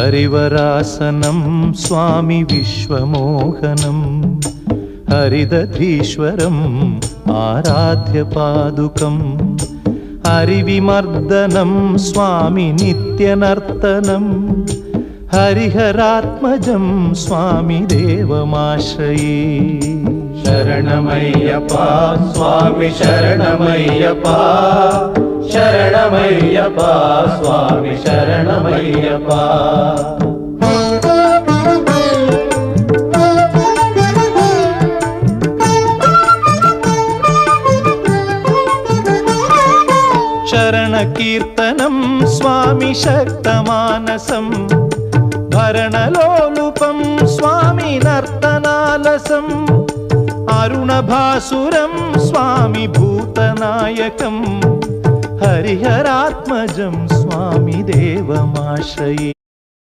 हरिवरासनं स्वामी विश्वमोहनं हरिदधीश्वरम् आराध्य पादुकम् हरिविमर्दनं स्वामी नित्यनर्तनं हरिहरात्मजं स्वामी देवमाश्रये। शरणमय्यप्पा स्वामी शरणमय्यप्पा शरणमय्यप्पा स्वामी शरणमय्यप्पा। शरणकीर्तनं स्वामी शक्तमानसं भरणलोलुपं स्वामी नर्तनालसम् अरुणभासुरं स्वामी भूतनायकं हरिहरात्मजं स्वामी देवमाश्रये।